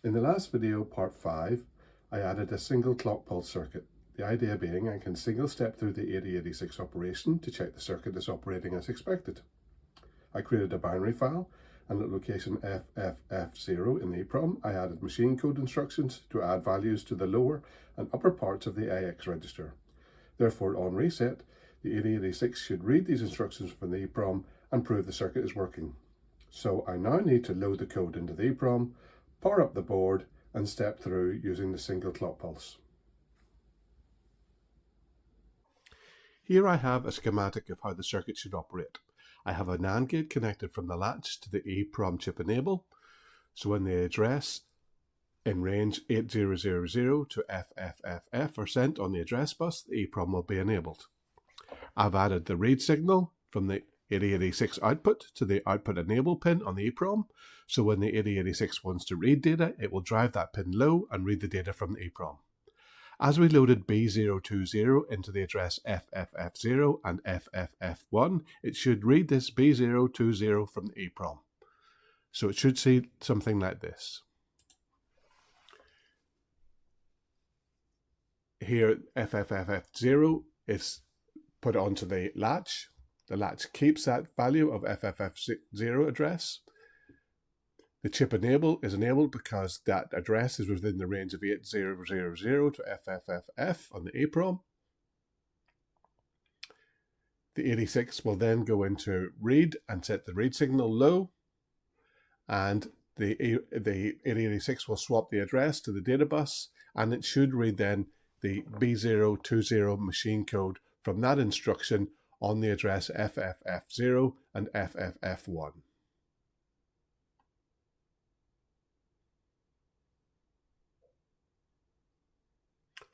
In the last video, part 5, I added a single clock pulse circuit. The idea being I can single step through the 8086 operation to check the circuit is operating as expected. I created a binary file, and at location FFF0 in the EPROM, I added machine code instructions to add values to the lower and upper parts of the AX register. Therefore, on reset, the 8086 should read these instructions from the EPROM and prove the circuit is working. So I now need to load the code into the EPROM, power up the board, and step through using the single clock pulse. Here I have a schematic of how the circuit should operate. I have a NAND gate connected from the latch to the EPROM chip enable. So when the address in range 8000 to FFFF are sent on the address bus, the EPROM will be enabled. I've added the read signal from the 8086 output to the output enable pin on the EPROM. So when the 8086 wants to read data, it will drive that pin low and read the data from the EPROM. As we loaded B020 into the address FFF0 and FFF1, it should read this B020 from the EPROM. So it should see something like this. Here FFFF0 is put onto the latch. The latch keeps that value of FFF0 address. The chip enable is enabled because that address is within the range of 8000 to FFFF on the EPROM. The 86 will then go into read and set the read signal low, and the 8086 will swap the address to the data bus, and it should read then the B020 machine code from that instruction on the address FFF0 and FFF1.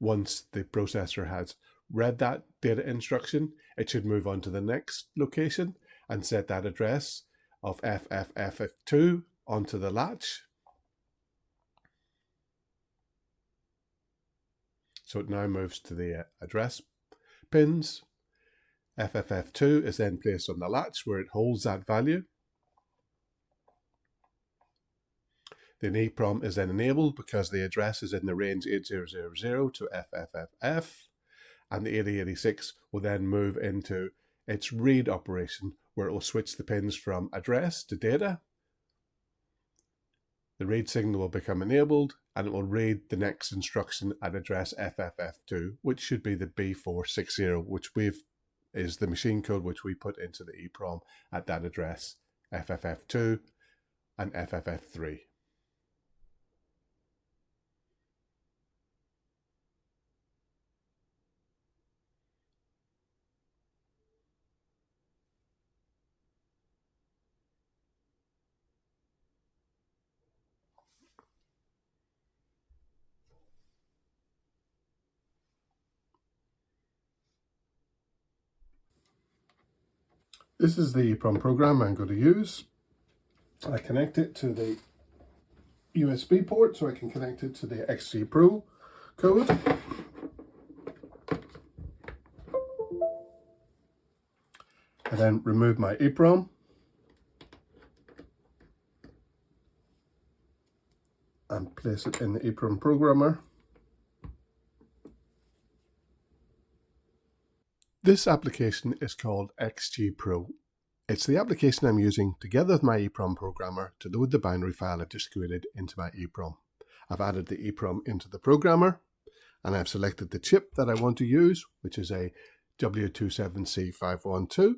Once the processor has read that data instruction, it should move on to the next location and set that address of FFFF2 onto the latch. So it now moves to the address pins. FFF2 is then placed on the latch where it holds that value. The EPROM is then enabled because the address is in the range 8000 to FFFF, and the 8086 will then move into its read operation where it will switch the pins from address to data. The read signal will become enabled and it will read the next instruction at address FFF2, which should be the B460, which is the machine code which we put into the EPROM at that address, FFF2 and FFF3. This is the EPROM program I'm going to use. I connect it to the USB port so I can connect it to the XG Pro code. I then remove my EPROM and place it in the EPROM programmer. This application is called XG Pro. It's the application I'm using together with my EPROM programmer to load the binary file I've just created into my EPROM. I've added the EPROM into the programmer and I've selected the chip that I want to use, which is a W27C512.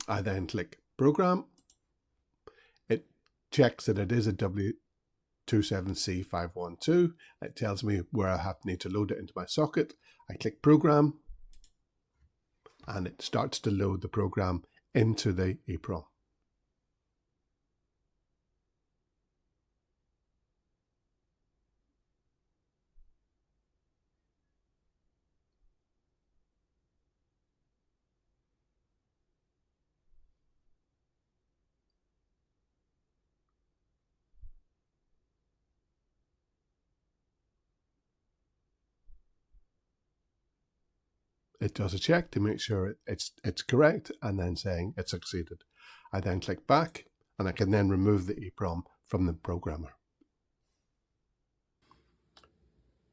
I then click Program. It checks that it is a W27C512. It tells me where I need to load it into my socket. I click Program, and it starts to load the program into the EPROM. It does a check to make sure it's correct and then saying it succeeded. I then click back and I can then remove the EPROM from the programmer.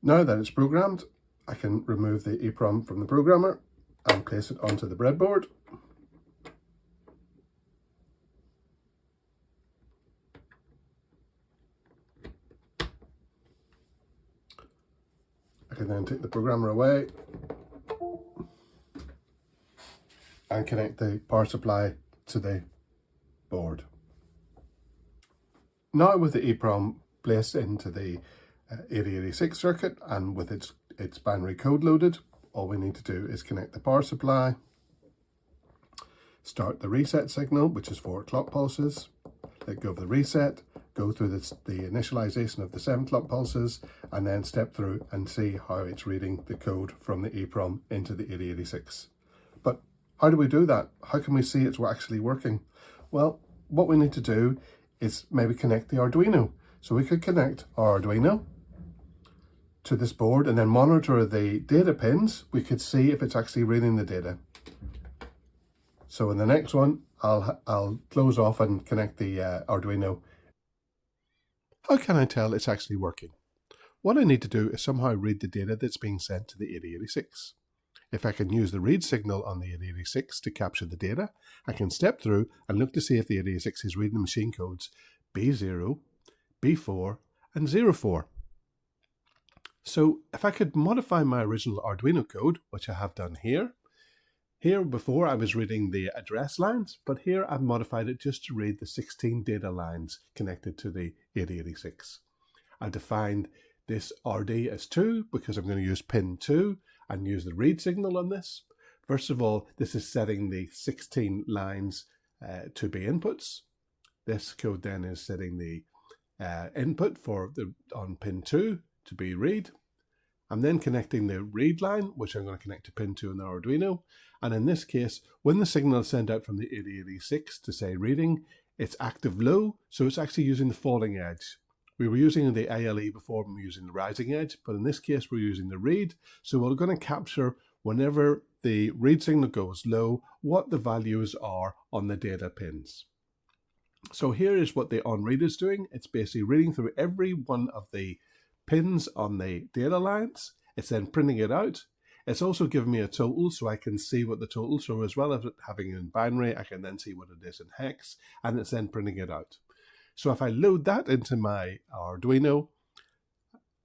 Now that it's programmed, I can remove the EPROM from the programmer and place it onto the breadboard. I can then take the programmer away and connect the power supply to the board. Now with the EPROM placed into the 8086 circuit and with its binary code loaded, all we need to do is connect the power supply, start the reset signal, which is 4 clock pulses, let go of the reset, go through the initialization of the 7 clock pulses, and then step through and see how it's reading the code from the EPROM into the 8086. But how do we do that? How can we see it's actually working? Well, what we need to do is maybe connect the Arduino. So we could connect our Arduino to this board and then monitor the data pins. We could see if it's actually reading the data. So in the next one, I'll close off and connect the Arduino. How can I tell it's actually working? What I need to do is somehow read the data that's being sent to the 8086. If I can use the read signal on the 8086 to capture the data, I can step through and look to see if the 8086 is reading the machine codes B0, B4, and 04. So if I could modify my original Arduino code, which I have done here. Here before I was reading the address lines, but here I've modified it just to read the 16 data lines connected to the 8086. I defined this RD as 2 because I'm going to use pin 2 and use the read signal on this. First of all, this is setting the 16 lines to be inputs. This code then is setting the input on pin 2 to be read. I'm then connecting the read line, which I'm going to connect to pin 2 in the Arduino. And in this case, when the signal is sent out from the 8086 to say reading, it's active low, so it's actually using the falling edge. We were using the ALE before, we were using the rising edge, but in this case we're using the read. So we're going to capture whenever the read signal goes low, what the values are on the data pins. So here is what the onRead is doing. It's basically reading through every one of the pins on the data lines. It's then printing it out. It's also giving me a total so I can see what the total, so as well as it having it in binary, I can then see what it is in hex, and it's then printing it out. So if I load that into my Arduino,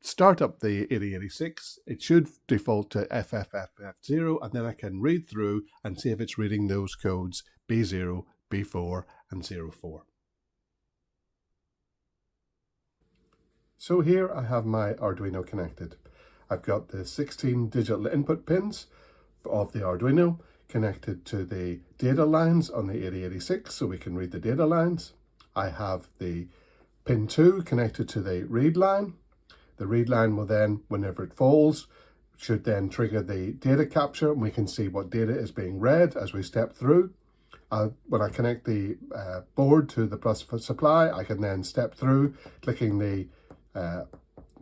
start up the 8086, it should default to FFFF0, and then I can read through and see if it's reading those codes B0, B4, and 04. So here I have my Arduino connected. I've got the 16 digital input pins of the Arduino connected to the data lines on the 8086 so we can read the data lines. I have the pin 2 connected to the read line. The read line will then, whenever it falls, should then trigger the data capture and we can see what data is being read as we step through. When I connect the board to the plus supply, I can then step through, clicking the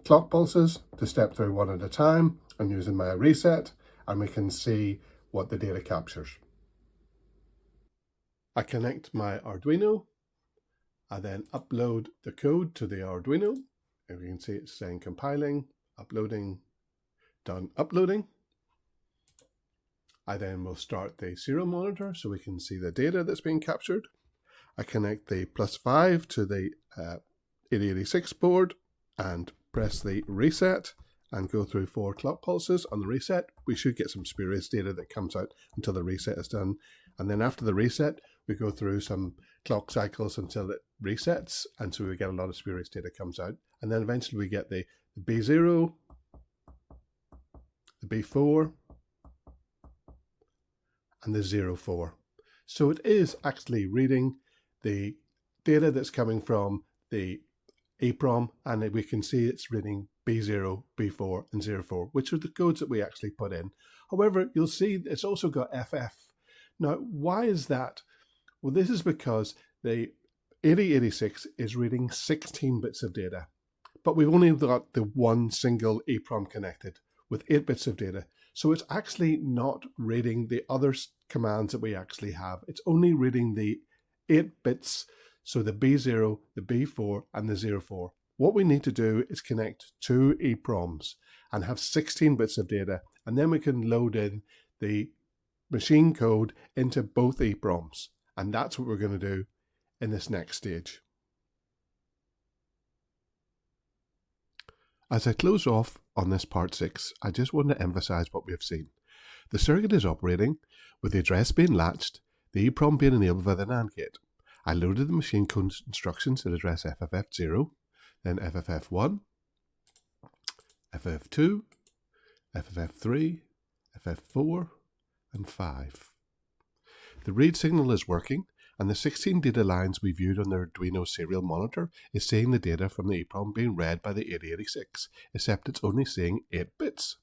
clock pulses to step through one at a time and using my reset, and we can see what the data captures. I connect my Arduino. I then upload the code to the Arduino. As you can see, it's saying compiling, uploading, done uploading. I then will start the serial monitor so we can see the data that's being captured. I connect the +5 to the 8086 board and press the reset and go through 4 clock pulses on the reset. We should get some spurious data that comes out until the reset is done. And then after the reset, we go through some clock cycles until it resets. And so we get a lot of spurious data comes out. And then eventually we get the B0, the B4, and the 04. So it is actually reading the data that's coming from the EPROM, and we can see it's reading B0, B4, and 04, which are the codes that we actually put in. However, you'll see it's also got FF. Now, why is that? Well, this is because the 8086 is reading 16 bits of data, but we've only got the one single EPROM connected with 8 bits of data. So it's actually not reading the other commands that we actually have. It's only reading the 8 bits. So the B0, the B4, and the 04. What we need to do is connect two EPROMs and have 16 bits of data, and then we can load in the machine code into both EPROMs, and that's what we're going to do in this next stage. As I close off on this part 6, I just want to emphasize what we have seen. The circuit is operating with the address being latched, the EPROM being enabled by the NAND gate. I loaded the machine code instructions at address FFF0, then FFF1, FFF2, FFF3, FF4, and 5. The read signal is working, and the 16 data lines we viewed on the Arduino serial monitor is seeing the data from the EPROM being read by the 8086, except it's only seeing 8 bits.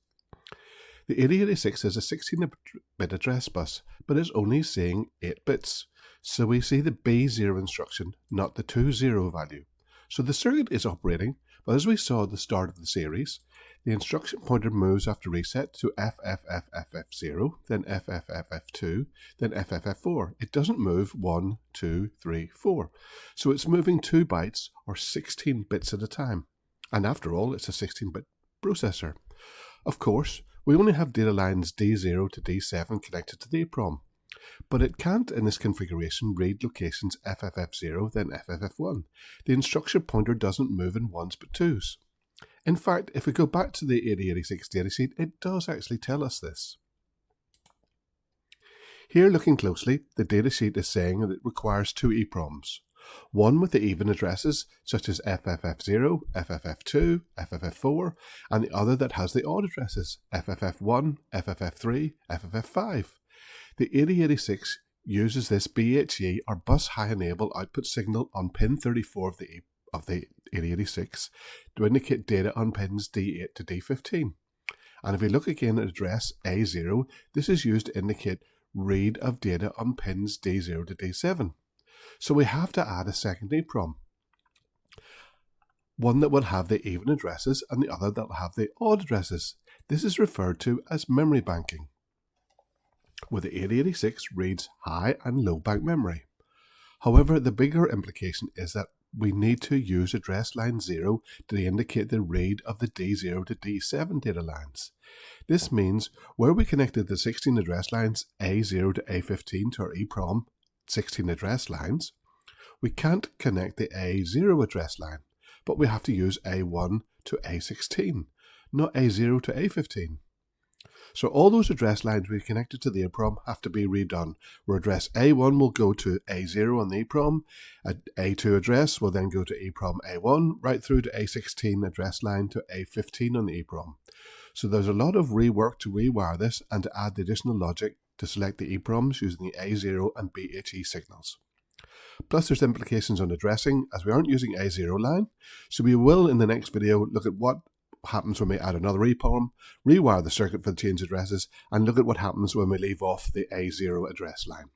The 8086 is a 16-bit address bus, but is only seeing 8 bits. So we see the B0 instruction, not the 20 value. So the circuit is operating, but as we saw at the start of the series, the instruction pointer moves after reset to FFFFF0, then FFFF2, then FFF4. It doesn't move 1, 2, 3, 4. So it's moving 2 bytes or 16 bits at a time. And after all, it's a 16-bit processor. Of course, we only have data lines D0 to D7 connected to the EPROM, but it can't in this configuration read locations FFF0 then FFF1. The instruction pointer doesn't move in 1s but 2s. In fact, if we go back to the 8086 datasheet, it does actually tell us this. Here, looking closely, the datasheet is saying that it requires 2 EPROMs. One with the even addresses, such as FFF0, FFF2, FFF4, and the other that has the odd addresses, FFF1, FFF3, FFF5. The 8086 uses this BHE, or bus high enable output signal, on pin 34 of the 8086 to indicate data on pins D8 to D15. And if we look again at address A0, this is used to indicate read of data on pins D0 to D7. So we have to add a second EPROM, one that will have the even addresses and the other that will have the odd addresses. This is referred to as memory banking, where the 8086 reads high and low bank memory. However, the bigger implication is that we need to use address line 0 to indicate the read of the D0 to D7 data lines. This means where we connected the 16 address lines A0 to A15 to our EPROM 16 address lines, we can't connect the A0 address line, but we have to use A1 to A16, not A0 to A15. So all those address lines we connected to the EPROM have to be redone, where address A1 will go to A0 on the EPROM, A2 address will then go to EPROM A1, right through to A16 address line to A15 on the EPROM. So there's a lot of rework to rewire this and to add the additional logic to select the EPROMs using the A0 and BHE signals. Plus there's implications on addressing, as we aren't using A0 line, so we will in the next video look at what happens when we add another EPROM, rewire the circuit for the change addresses, and look at what happens when we leave off the A0 address line.